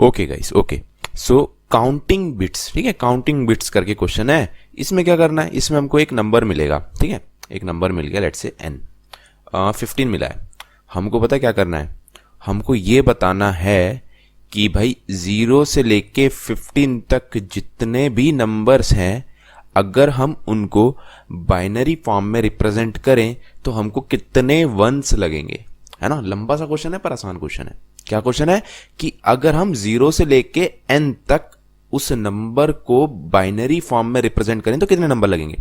Okay guys, okay. So counting bits, ठीक है, counting bits करके क्वेश्चन है। इसमें क्या करना है, इसमें हमको एक नंबर मिलेगा, ठीक है, एक नंबर मिल गया, लेट्स से n 15 मिला है। हमको पता क्या करना है, हमको ये बताना है कि भाई 0 से लेके 15 तक जितने भी नंबर्स हैं, अगर हम उनको बाइनरी फॉर्म में रिप्रेजेंट करें तो हमको कितने वंस लगेंगे, है ना। लंबा सा क्वेश्चन है पर आसान क्वेश्चन है। क्या क्वेश्चन है कि अगर हम 0 से लेके n तक उस नंबर को बाइनरी फॉर्म में रिप्रेजेंट करें तो कितने नंबर लगेंगे।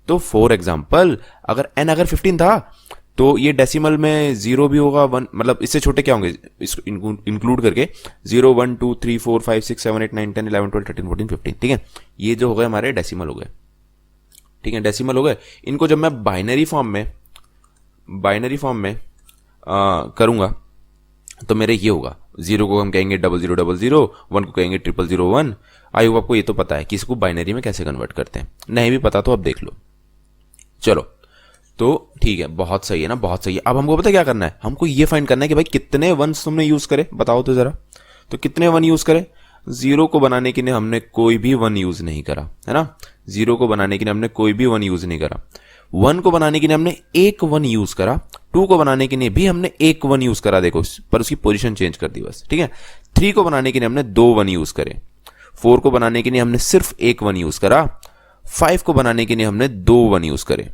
तो फॉर एग्जांपल अगर n अगर 15 था तो ये डेसिमल में 0 भी होगा, 1 मतलब इससे छोटे क्या होंगे, इसको इंक्लूड करके 0 1 2 3 4 5 6 7 8 9 10 11 12 13 14 15, ठीक है। ये जो हो गए हमारे डेसिमल हो गए, ठीक है, डेसिमल हो गए। इनको जब मैं बाइनरी फॉर्म में करूंगा तो मेरे ये होगा, 0 को हम कहेंगे 0000, 1 को कहेंगे 0001। आई होप आपको ये तो पता है कि इसको बाइनरी में कैसे कन्वर्ट करते हैं, नहीं भी पता तो अब देख लो। चलो तो ठीक है, बहुत सही है ना, बहुत सही है। अब हमको पता क्या करना है, हमको ये फाइंड करना है कि भाई कितने वंस तुमने यूज करे, बताओ तो जरा। तो कितने 1 यूज करे, 0 को बनाने के लिए हमने कोई भी 1 यूज नहीं करा, है ना। 0 को बनाने के लिए हमने कोई भी 1 यूज नहीं करा। 1 को बनाने के लिए हमने एक 1 यूज करा। 2 को बनाने के लिए भी हमने एक 1 यूज करा, देखो, पर उसकी पोजीशन चेंज कर दी बस, ठीक है। 3 को बनाने के लिए हमने 2 1 यूज करे। 4 को बनाने के लिए हमने सिर्फ एक 1 यूज करा। 5 को बनाने के लिए हमने 2 1 यूज करे।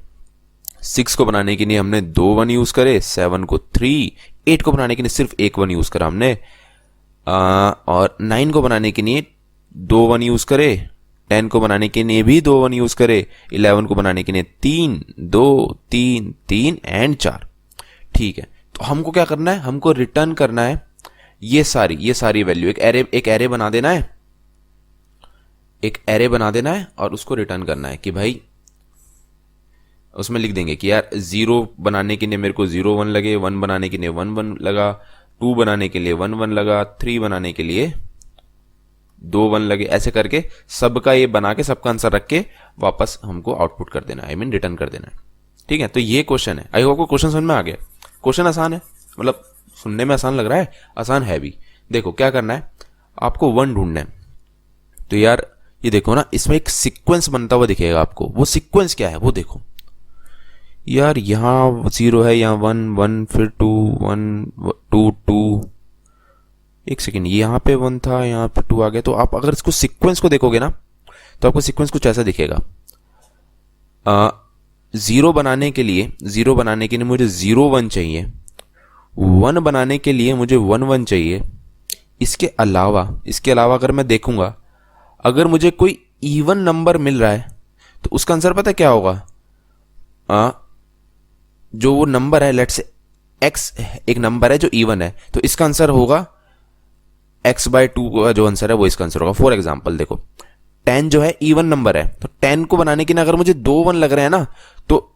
6 को बनाने के लिए हमने 2 1 यूज करे। 7 को 3, 8 को बनाने के लिए सिर्फ एक 1 यूज करा हमने, और 9 को बनाने के लिए 2 1 यूज करे। 10 को बनाने के लिए भी 2 1 यूज करे। 11 को बनाने के लिए 3 2 3 3 एंड 4, ठीक है। तो हमको क्या करना है, हमको रिटर्न करना है ये सारी वैल्यू, एक एरे बना देना है, एक एरे बना देना है और उसको रिटर्न करना है कि भाई उसमें लिख देंगे कि यार 0 बनाने के लिए मेरे को 0 1 लगे, 1 बनाने के लिए 1 1 लगा, 2 बनाने के लिए 1 1 लगा, 3 बनाने के लिए 2 1 लगे। ऐसे करके सबका ये बना के सबका आंसर रख के वापस हमको आउटपुट कर देना है, आई मीन रिटर्न कर देना है, ठीक है। तो ये क्वेश्चन है। आई होप आपको क्वेश्चन समझ में आ गया। क्वेश्चन आसान है, मतलब सुनने में आसान लग रहा है, आसान है भी। देखो क्या करना है, आपको 1 ढूंढना है। तो यार ये देखो ना, इसमें एक सीक्वेंस बनता हुआ दिखेगा आपको। वो सीक्वेंस क्या है वो देखो यार, यहाँ 0 है, यहाँ 1 1 फिर 2 1 2 2, एक सेकेंड, यहाँ पे 1 था, यहाँ पे 2 आ गया। तो आप अगर इसको सीक्वेंस को देखोगे ना तो आपको सीक्वेंस कुछ ऐसा दिखेगा। 0 बनाने के लिए मुझे 0 1 चाहिए, 1 बनाने के लिए मुझे 1 1 चाहिए। इसके अलावा अगर मैं देखूंगा, अगर मुझे कोई इवन नंबर मिल रहा है तो उसका आंसर पता है क्या होगा। जो वो नंबर है, लेट्स से x एक नंबर है जो इवन है, तो इसका आंसर होगा x/2 का जो आंसर है वो इसका आंसर होगा। फॉर एग्जांपल देखो 10 जो है इवन नंबर है, तो 10 को बनाने के लिए अगर मुझे 2 1 लग रहे हैं ना, तो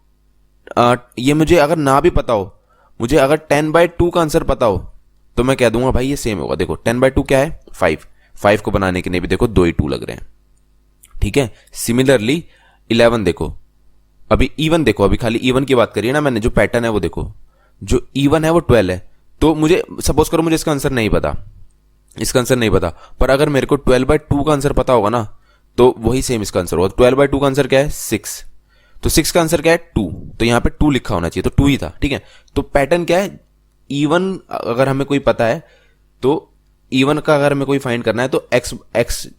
ये मुझे अगर ना भी पता हो, मुझे अगर 10/2 का आंसर पता हो तो मैं कह दूंगा भाई ये सेम होगा। देखो 10/2 क्या है, 5 को बनाने के लिए भी देखो 2 ही 2 लग रहे हैं, ठीक है। सिमिलरली 11 देखो, अभी इवन देखो, अभी खाली इवन की बात करिए ना मैंने, जो पैटर्न है वो देखो, जो इवन है वो 12 है। तो मुझे सपोज करो मुझे इसका आंसर नहीं पता, पर अगर मेरे को 12/2 का आंसर पता होगा ना तो वही सेम इसका आंसर होगा। 12/2 का आंसर क्या है, 6, तो 6 का आंसर क्या है, 2, तो यहां पे 2 लिखा होना चाहिए, तो 2 ही था, ठीक है। तो पैटर्न क्या है, इवन अगर हमें कोई पता है तो इवन का अगर हमें कोई फाइंड करना है तो x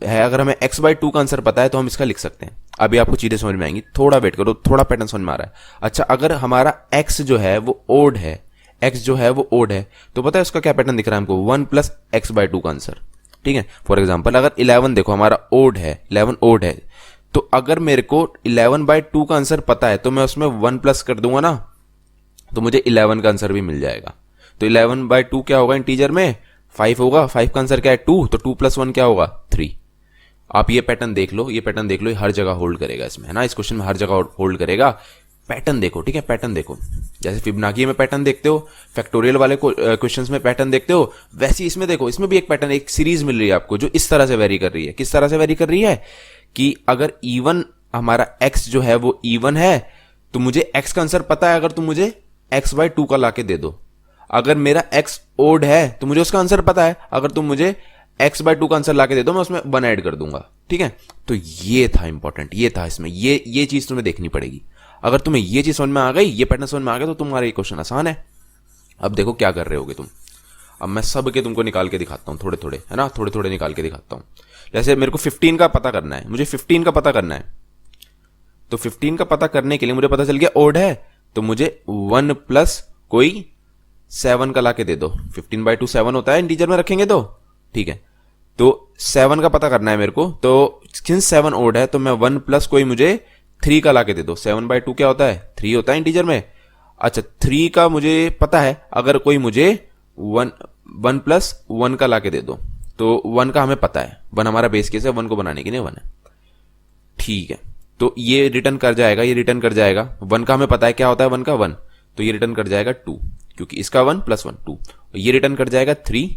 है, अगर हमें x/2 का आंसर पता है तो हम इसका लिख सकते हैं। अभी आपको चीजें समझ में आएंगी, थोड़ा वेट करो, थोड़ा पैटर्न समझ में आ रहा है। अच्छा, अगर हमारा x जो है वो ओड है, तो पता है उसका क्या पैटर्न दिख रहा है हमको, 1 + x/2 का आंसर, ठीक है। फॉर एग्जाम्पल अगर 11 देखो हमारा ओड है, 11 ओड है, तो अगर मेरे को 11/2 का आंसर पता है तो मैं उसमें 1 प्लस कर दूंगा ना, तो मुझे 11 का आंसर भी मिल जाएगा। तो 11/2 क्या होगा, इंटीजर में 5 होगा, 5 का आंसर क्या है, 2, तो 2 + 1 क्या होगा, 3। आप ये पैटर्न देख लो, ये हर जगह होल्ड करेगा इसमें, है ना, इस क्वेश्चन में हर जगह होल्ड करेगा। पैटर्न देखो, ठीक है, पैटर्न देखो, जैसे फिबोनाची में पैटर्न देखते हो, फैक्टोरियल वाले क्वेश्चंस में पैटर्न देखते हो, वैसे इसमें देखो, इसमें भी एक पैटर्न, एक सीरीज मिल रही है आपको जो इस तरह से वेरी कर रही है। किस तरह से वेरी कर रही है कि अगर इवन हमारा x जो है वो इवन है तो मुझे x का आंसर पता है, अगर तुम मुझे x/2 का लाके दे दो। अगर मेरा x ओड है तो मुझे उसका आंसर पता है, अगर तुम मुझे x/2 का आंसर लाके दे दो, मैं उसमें 1 ऐड कर दूंगा, ठीक है। तो ये था इंपॉर्टेंट, ये था इसमें, ये चीज तुम्हें देखनी पड़ेगी। अगर तुम्हें ये चीज समझ में आ गई, ये पैटर्न समझ में आ गया, तो तुम्हारा ये क्वेश्चन आसान है। अब देखो क्या कर रहे होगे तुम। अब मैं सब के तुमको निकाल के दिखाता हूं, थोड़े थोड़े, है ना, थोड़े थोड़े निकाल के दिखाता हूं। जैसे मेरे को 15 का पता करना है, मुझे 15 का पता करना है, तो 15 का पता करने के लिए मुझे पता चल गया ओड है, तो मुझे 1 प्लस कोई 7 का लाके दे दो। 15/2 7 होता है इंटीजर में रखेंगे तो, ठीक है। तो 7 का पता करना है मेरे को, तो सिंस 7 ओड है तो मैं 1 प्लस कोई मुझे 3 का लाके दे दो। 7/2 क्या होता है, 3 होता है इंटीजर में। अच्छा 3 का मुझे पता है, अगर कोई मुझे 1 प्लस 1 का लाके दे दो, तो 1 का हमें पता है, 1 हमारा बेस केस है, 1 को बनाने के लिए 1 है, ठीक है। तो ये रिटर्न कर जाएगा, ये रिटर्न कर जाएगा, 1 का हमें पता है क्या होता है 1 का 1, तो ये रिटर्न कर जाएगा 2, क्योंकि इसका 1 प्लस 1 2, ये रिटर्न कर जाएगा 3,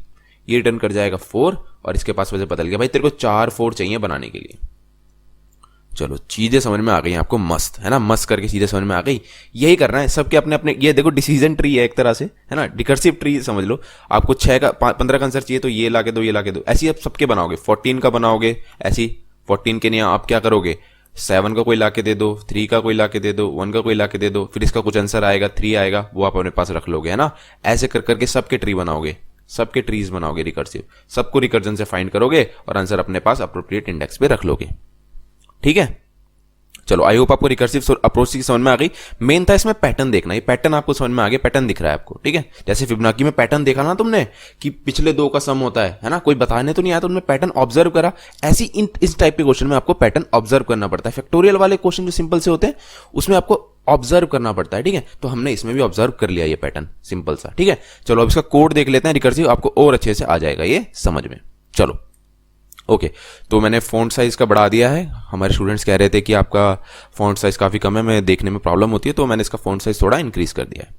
ये रिटर्न कर जाएगा 4, और इसके पास वजह बदल गया, भाई तेरे को 4 4 चाहिए बनाने के लिए। चलो चीजें समझ में आ गई आपको, मस्त है ना, मस्त करके चीजें समझ में आ गई। यही करना है सबके अपने अपने, ये देखो डिसीजन ट्री है एक तरह से, है ना, रिकर्सिव ट्री समझ लो। आपको 6 का 15 का आंसर चाहिए तो ये लाके दो, ये लाके दो, ऐसी आप सबके बनाओगे। 14 का बनाओगे ऐसी, 14 के लिए आप क्या करोगे, 7 का कोई लाके दे दो, 3 का कोई लाके दे दो, 1 का कोई लाके दे दो, फिर इसका कुछ आंसर आएगा 3 आएगा, वो आप अपने पास रख लोगे, है ना। ऐसे कर करके सबके ट्री बनाओगे, सबके ट्रीज बनाओगे रिकर्सिव, सबको रिकर्जन से फाइंड करोगे और आंसर अपने पास अप्रोप्रिएट इंडेक्स पे रख लोगे, ठीक है। चलो आई होप आपको रिकर्सिव अप्रोच की समझ में आ गई। मेन था इसमें पैटर्न देखना, ये पैटर्न आपको समझ में आ गया, पैटर्न दिख रहा है आपको, ठीक है। जैसे फिबोनाची में पैटर्न देखा ना तुमने कि पिछले 2 का सम होता है ना, कोई बताने तो नहीं आया तो तुमने पैटर्न ऑब्जर्व करा। ऐसी इस टाइप के क्वेश्चन में आपको पैटर्न ऑब्जर्व करना पड़ता है। फैक्टोरियल वाले क्वेश्चन जो सिंपल से होते हैं उसमें आपको ऑब्जर्व करना पड़ता है, ठीक है। तो हमने इसमें भी ऑब्जर्व कर लिया ये पैटर्न सिंपल सा, ठीक है। चलो अब इसका कोड देख लेते हैं रिकर्सिव, आपको और अच्छे से आ जाएगा ये समझ में। चलो ओके तो मैंने फॉन्ट साइज का बढ़ा दिया है। हमारे स्टूडेंट्स कह रहे थे कि आपका फॉन्ट साइज काफी कम है, मैं देखने में प्रॉब्लम होती है, तो मैंने इसका फॉन्ट साइज थोड़ा इंक्रीज कर दिया है।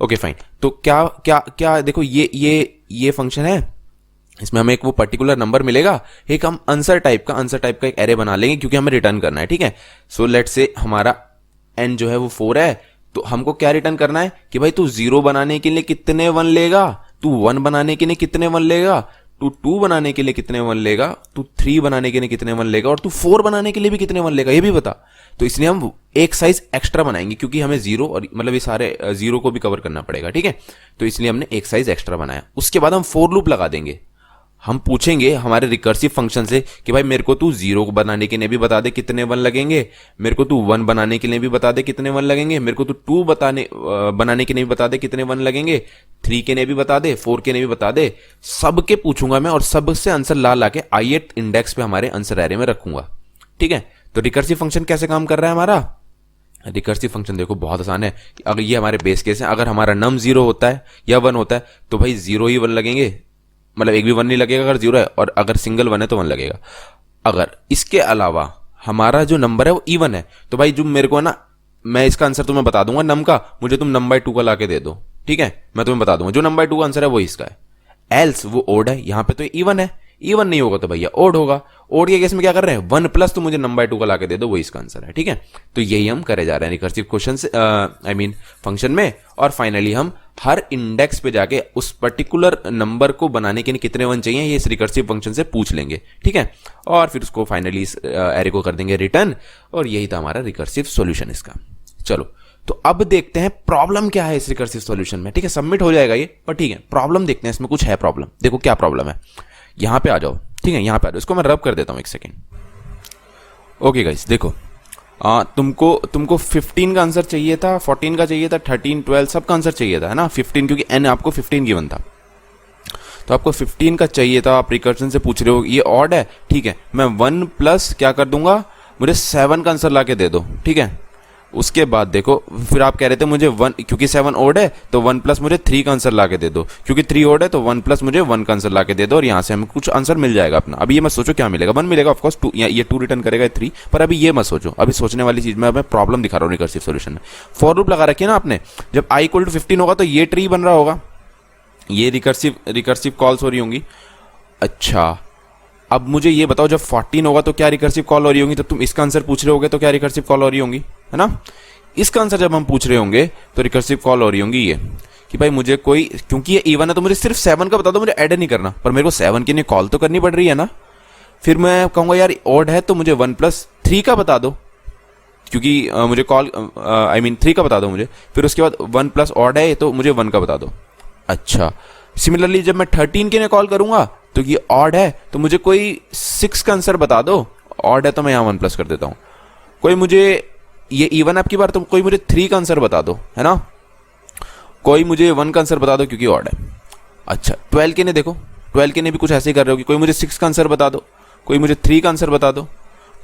Okay fine. तो क्या क्या क्या देखो, ये फंक्शन है, इसमें हमें एक वो पर्टिकुलर नंबर मिलेगा, एक हम आंसर टाइप का एक एरे बना लेंगे क्योंकि हमें रिटर्न करना है, ठीक है। सो लेट से हमारा n जो है वो 4 है, तो हमको क्या रिटर्न करना है कि भाई तू 0 बनाने के लिए कितने 1 लेगा, तू 1 बनाने के लिए कितने 1 लेगा, तू 2 बनाने के लिए कितने 1 लेगा, तू 3 बनाने के लिए कितने 1 लेगा, और तू 4 बनाने के लिए भी कितने 1 लेगा, ये भी बता। तो इसलिए हम एक साइज एक्स्ट्रा बनाएंगे क्योंकि हमें 0 और मतलब ये सारे 0 को भी कवर करना पड़ेगा, ठीक है। तो इसलिए हमने एक साइज एक्स्ट्रा बनाया। उसके बाद हम फॉर लूप लगा देंगे। हम पूछेंगे हमारे रिकर्सिव फंक्शन से कि भाई मेरे को तू 0 बनाने के लिए भी बता दे कितने 1 लगेंगे, मेरे को तू 1 बनाने के लिए भी बता दे कितने 1 लगेंगे, मेरे को तू 2 बनाने के लिए भी बता दे कितने 1 लगेंगे, 3 के लिए भी बता दे, 4 के लिए भी बता दे। सबके पूछूंगा मैं और सबसे आंसर ला के ith इंडेक्स पे हमारे आंसर एरे में रखूंगा, ठीक है। तो रिकर्सिव फंक्शन कैसे काम कर रहा है हमारा, रिकर्सिव फंक्शन देखो बहुत आसान है। अगर ये हमारे बेस केस है, अगर हमारा नम 0 होता है या 1 होता है तो भाई 0 ही 1 लगेंगे, मतलब एक भी 1 नहीं लगेगा अगर 0 है, और अगर सिंगल 1 है तो 1 लगेगा। अगर इसके अलावा हमारा जो नंबर है वो इवन है तो भाई जो मेरे को है ना, मैं इसका आंसर तुम्हें बता दूंगा नम का, मुझे तुम नम बाय 2 का लाके दे दो, ठीक है। मैं तुम्हें बता दूंगा जो नम बाय 2 का आंसर है वो इसका है। एल्स वो ओड है, यहां पे तो इवन है, इवन नहीं होगा तो भैया ओड होगा। ओड के केस में क्या कर रहे हैं, 1 प्लस तो मुझे नम बाय 2 का लाके दे दो, वो इसका आंसर है, ठीक है। तो यही हम करे जा रहे हैं रिकर्सिव क्वेश्चन से, आई मीन फंक्शन में। और फाइनली हम हर इंडेक्स पे जाके उस पर्टिकुलर नंबर को बनाने के लिए कितने 1 चाहिए ये इस रिकर्सिव फंक्शन से पूछ लेंगे, ठीक है। और फिर उसको फाइनली इस एरे को कर देंगे रिटर्न, और यही था हमारा रिकर्सिव सॉल्यूशन इसका। चलो तो अब देखते हैं प्रॉब्लम क्या है इस रिकर्सिव सॉल्यूशन में, ठीक है। सबमिट हो जाएगा ये, पर ठीक है प्रॉब्लम देखते हैं, इसमें कुछ है प्रॉब्लम। देखो क्या प्रॉब्लम है, यहां पे आ जाओ, ठीक है, यहां पे आ जाओ। इसको मैं रब कर देता हूं एक सेकेंड। ओके गाइस देखो, तुमको 15 का आंसर चाहिए था, 14 का चाहिए था, 13 12 सबका आंसर चाहिए था, है ना। 15 क्योंकि n आपको 15 गिवन था, तो आपको 15 का चाहिए था। आप रिकर्जन से पूछ रहे हो ये ऑड है, ठीक है। मैं 1 प्लस क्या कर दूंगा, मुझे 7 का आंसर लाके दे दो, ठीक है। उसके बाद देखो फिर आप कह रहे थे मुझे 1, क्योंकि 7 ओड है तो 1 प्लस मुझे 3 का आंसर लाके दे दो, क्योंकि 3 ओड है तो 1 प्लस मुझे 1 का आंसर लाके दे दो, और यहां से हमें कुछ आंसर मिल जाएगा अपना। अभी ये मत सोचो क्या मिलेगा, 1 मिलेगा ऑफकोर्स, 2 ये 2 रिटर्न करेगा 3, पर अभी ये मत सोचो। अभी सोचने वाली चीज मैं प्रॉब्लम दिखा रहा हूँ रिकर्सिव सोल्यूशन में। फॉर लूप लगा रखी है ना आपने, जब i इक्वल टू 15 होगा तो ये ट्री बन रहा होगा, ये रिकर्सिव कॉल्स हो रही होंगी। अच्छा अब मुझे ये बताओ जब 14 होगा तो क्या रिकर्सिव कॉल हो रही होंगी, तो तुम इसका आंसर पूछ रहे होगे तो क्या रिकर्सिव कॉल हो रही होंगी, है ना। इसका आंसर जब हम पूछ रहे होंगे तो रिकर्सिव कॉल हो रही होंगी ये, कि भाई मुझे कोई, क्योंकि ये इवन है तो मुझे सिर्फ 7 का बता दो, मुझे ऐड नहीं करना, पर मेरे को 7 के लिए कॉल तो करनी पड़ रही है ना। फिर मैं कहूंगा यार ऑड है तो मुझे 1+3 का बता दो, क्योंकि मुझे कॉल आई मीन 3 का बता दो मुझे। फिर उसके बाद 1+ ऑड है तो मुझे 1 का बता दो। अच्छा, सिमिलरली जब मैं 13 के लिए कॉल करूंगा तो ये ऑड है तो मुझे कोई 6 का आंसर बता दो। ऑड है तो मैं यहाँ 1+ कर देता हूँ। कोई मुझे, ये इवन आपकी बार, तो कोई मुझे 3 का आंसर बता दो, है ना। कोई मुझे 1 का आंसर बता दो क्योंकि ऑड है। अच्छा, 12 के लिए देखो, 12 के लिए भी कुछ ऐसे ही कर रहे हो कि कोई मुझे 6 का आंसर बता दो, कोई मुझे 3 का आंसर बता दो,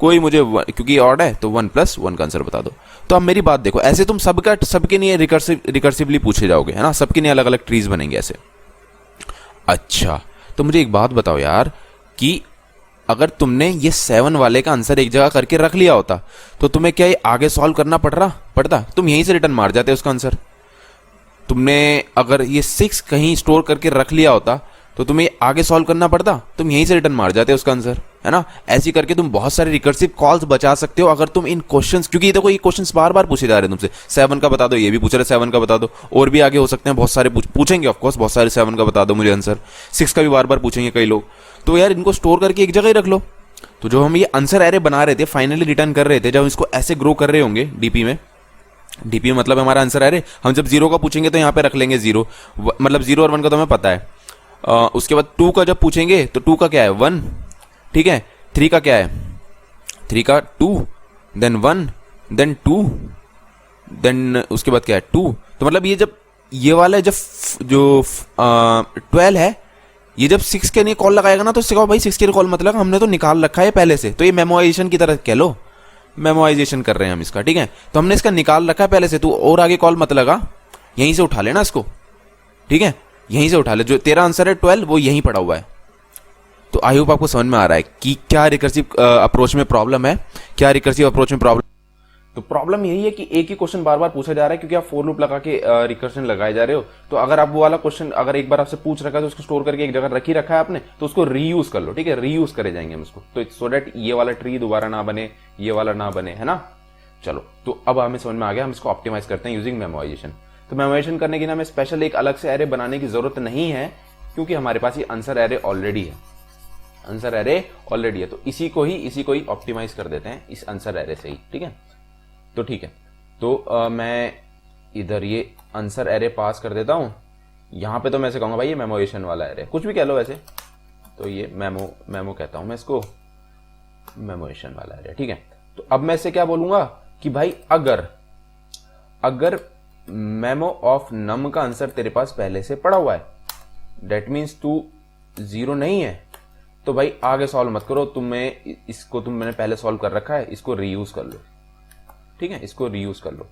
कोई मुझे क्योंकि ऑड है तो 1+1 का आंसर बता दो। तो अब मेरी बात देखो, ऐसे तुम सबके लिए रिकर्सिवली पूछे जाओगे, है ना, सबके लिए अलग अलग ट्रीज बनेंगे ऐसे। अच्छा, तो मुझे एक बात बताओ यार कि अगर तुमने ये 7 वाले का आंसर एक जगह करके रख लिया होता तो तुम्हें क्या ये आगे सॉल्व करना पड़ता? तुम यहीं से रिटर्न मार जाते उसका आंसर। तुमने अगर ये 6 कहीं स्टोर करके रख लिया होता तो तुम्हें आगे सॉल्व करना पड़ता, तुम यहीं से रिटर्न मार जाते उसका आंसर, है ना। ऐसी करके तुम बहुत सारे रिकर्सिव कॉल्स बचा सकते हो अगर तुम इन क्वेश्चंस, क्योंकि देखो ये क्वेश्चंस बार बार पूछे जा रहे हैं तुमसे, 7 का बता दो, ये भी पूछ रहे 7 का बता दो, और भी आगे हो सकते हैं बहुत सारे पूछेंगे ऑफकोर्स, बहुत सारे 7 का बता दो मुझे आंसर, 6 का भी बार बार पूछेंगे कई लोग। तो यार इनको स्टोर करके एक जगह ही रख लो। तो जो हम ये आंसर एरे बना रहे थे, फाइनली रिटर्न कर रहे थे, जब इसको ऐसे ग्रो कर रहे होंगे डीपी में मतलब हमारा आंसर एरे, हम जब 0 का पूछेंगे तो यहाँ पे रख लेंगे 0, मतलब 0 और 1 का तो हमें पता है। उसके बाद 2 का जब पूछेंगे तो 2 का क्या है 1, ठीक है। 3 का क्या है, 3 का 2, देन 1, देन 2, देन उसके बाद क्या है 2। तो मतलब ये जब ये वाला जब जो 12 है, ये जब 6 के लिए कॉल लगाएगा ना तो उससे कहो भाई 6 के लिए कॉल मत लगा, हमने तो निकाल रखा है पहले से। तो ये मेमोराइजेशन की तरह कह लो, मेमोराइजेशन कर रहे हैं हम इसका, ठीक है। तो हमने इसका निकाल रखा है पहले से, तू और आगे कॉल मत लगा, यहीं से उठा लेना इसको, ठीक है, यहीं से उठा ले। जो तेरा आंसर है 12 वो यहीं पड़ा हुआ है। तो आई होप आपको समझ में आ रहा है कि क्या रिकर्सिव अप्रोच में प्रॉब्लम है, क्या रिकर्सिव अप्रोच में प्रॉब्लम। तो प्रॉब्लम यही है कि एक ही क्वेश्चन बार बार पूछा जा रहा है क्योंकि आप फॉर लूप लगा के रिकर्शन लगाए जा रहे हो। तो अगर आप वो वाला क्वेश्चन अगर एक बार आपसे पूछ रखा है तो उसको स्टोर करके एक जगह रख ही रखा है आपने, तो उसको रीयूज कर लो, ठीक है, रीयूज करे जाएंगे हम उसको, तो सो दैट ये वाला ट्री दोबारा ना बने, ये वाला ना बने, है ना। चलो, तो अब हमें समझ में आ गया, हम इसको ऑप्टिमाइज करते हैं यूजिंग मेमोराइजेशन। तो मेमोराइजेशन करने के लिए हमें स्पेशल एक अलग से एरे बनाने की जरूरत नहीं है क्योंकि हमारे पास ये आंसर एरे ऑलरेडी है, आंसर एरे ऑलरेडी है। तो इसी को ही ऑप्टिमाइज कर देते हैं इस आंसर एरे से ही, ठीक है। तो ठीक है, तो मैं इधर ये आंसर एरे पास कर देता हूं। यहां पे तो मैं ऐसे कहूंगा भाई ये मेमोरेशन वाला एरे, कुछ भी कह लो वैसे, तो ये मेमो कहता हूं मैं इसको, मेमोरेशन वाला एरे, ठीक है। तो अब मैं इससे क्या बोलूंगा कि भाई अगर मेमो ऑफ नम का आंसर तेरे पास पहले से पड़ा हुआ है, डेट मीन्स तू 0 नहीं है, तो भाई आगे सॉल्व मत करो, मैंने पहले सॉल्व कर रखा है, इसको रीयूज कर लो, ठीक है, इसको रीयूज कर लो।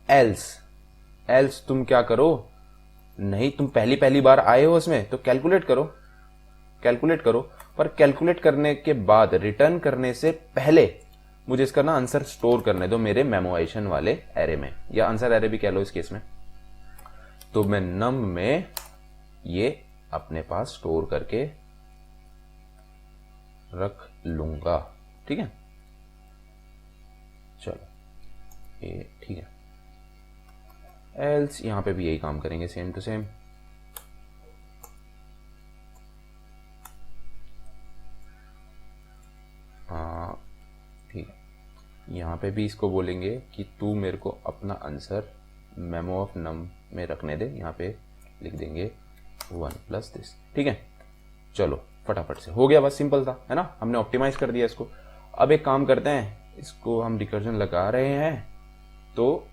एल्स तुम क्या करो, नहीं तुम पहली बार आए हो इसमें तो कैलकुलेट करो, पर कैलकुलेट करने के बाद रिटर्न करने से पहले मुझे इसका ना आंसर स्टोर करने दो मेरे मेमोराइजेशन वाले एरे में, या आंसर एरे भी कह लो इस केस में। तो मैं नम में ये अपने पास स्टोर करके रख लूंगा, ठीक है। चलो ये ठीक है। एल्स यहां पे भी यही काम करेंगे, सेम टू सेम। ठीक है, यहां पे भी इसको बोलेंगे कि तू मेरे को अपना आंसर मेमो ऑफ नम में रखने दे, यहां पे लिख देंगे 1+ दिस, ठीक है। चलो फटाफट से हो गया, बस सिंपल था, है ना, हमने ऑप्टिमाइज कर दिया इसको। अब एक काम करते हैं, इसको हम रिकर्जन लगा रहे हैं तो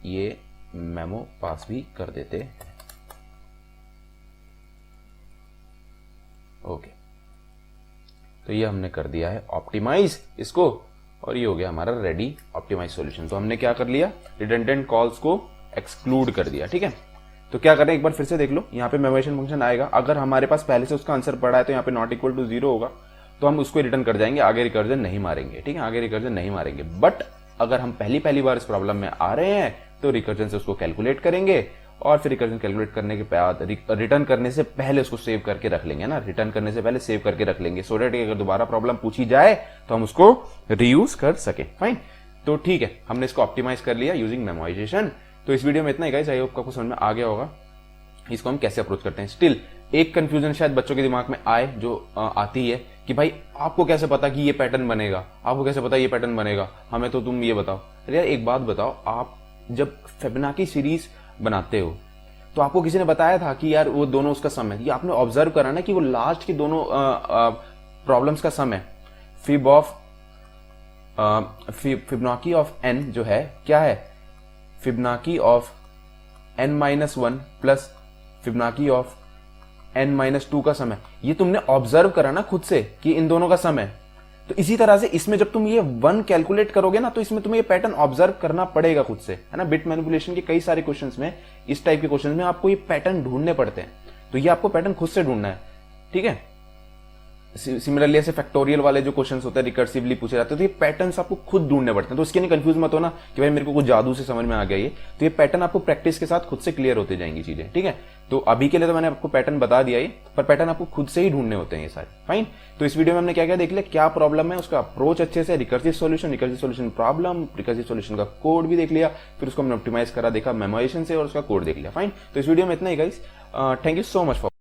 ये मेमो पास भी कर देते हैं। ओके, तो ये हमने कर दिया है ऑप्टिमाइज इसको, और ये हो गया हमारा रेडी ऑप्टिमाइज सॉल्यूशन। तो हमने क्या कर लिया, रिडंडेंट कॉल्स को एक्सक्लूड कर दिया, ठीक है। तो क्या करें, एक बार फिर से देख लो, यहाँ पे मेमोराइजेशन फंक्शन आएगा, अगर हमारे पास पहले से उसका आंसर पड़ा है तो यहाँ पे नॉट इक्वल टू 0 होगा, तो हम उसको रिटर्न कर जाएंगे, आगे रिकर्जन नहीं मारेंगे, ठीक है, आगे रिकर्जन नहीं मारेंगे। बट अगर हम पहली बार इस प्रॉब्लम में आ रहे हैं तो रिकर्जन से उसको कैलकुलेट करेंगे, और फिर रिकर्जन कैलकुलेट करने के बाद रिटर्न करने से पहले उसको सेव करके रख लेंगे ना, रिटर्न करने से पहले सेव करके रख लेंगे, सो दैट अगर दोबारा प्रॉब्लम पूछी जाए तो हम उसको रीयूज कर सके। फाइन, तो ठीक है, हमने इसको ऑप्टिमाइज कर लिया यूजिंग मेमोराइजेशन। तो इस वीडियो में इतना ही गाइस, आई होप आपको समझ में आ गया होगा इसको हम कैसे अप्रोच करते हैं। स्टिल एक कंफ्यूजन शायद बच्चों के दिमाग में आए जो आती है कि भाई आपको कैसे पता कि ये पैटर्न बनेगा, आपको कैसे पता ये पैटर्न बनेगा, हमें तो तुम ये बताओ। अरे यार एक बात बताओ, आप जब फिबोनाची सीरीज बनाते हो तो आपको किसी ने बताया था कि यार वो दोनों उसका सम है? ये आपने ऑब्जर्व करा ना कि वो लास्ट की दोनों प्रॉब्लम्स का सम है। फिबोनाची ऑफ n जो है क्या है? Fibonacci of n-1 plus Fibonacci of n-2 का सम है। ये तुमने ऑब्जर्व करा ना खुद से कि इन दोनों का सम है। तो इसी तरह से इसमें जब तुम ये 1 कैलकुलेट करोगे ना, तो इसमें तुम्हें ये पैटर्न ऑब्जर्व करना पड़ेगा खुद से, है ना। बिट मैनिपुलेशन के कई सारे क्वेश्चंस में, इस टाइप के क्वेश्चंस में आपको ये पैटर्न ढूंढने पड़ते हैं। तो ये आपको पैटर्न खुद से ढूंढना है, ठीक है। सिमिलरली ऐसे फैक्टोरियल वाले जो क्वेश्चंस होते हैं रिकर्सिवली पूछे जाते हैं, तो ये पैटर्न्स आपको खुद ढूंढने पड़ते हैं। तो इसके लिए कंफ्यूज मत होना कि भाई मेरे को कुछ जादू से समझ में आ गया ये। तो ये पैटर्न आपको प्रैक्टिस के साथ खुद से क्लियर होते जाएंगी चीजें, ठीक है। तो अभी के लिए तो मैंने आपको पैटर्न बता दिया ये, पर पैटर्न आपको खुद से ही ढूंढने होते हैं ये सारे, फाइन। तो इस वीडियो में हमने क्या क्या देख लिया, क्या प्रॉब्लम है, उसका अप्रोच अच्छे से, recursive solution problem, recursive solution का कोड भी देख लिया, फिर उसको हमने ऑप्टिमाइज करा देखा मेमोराइजेशन से, और उसका कोड देख लिया, फाइन। तो इस वीडियो में इतना ही guys, thank you so much for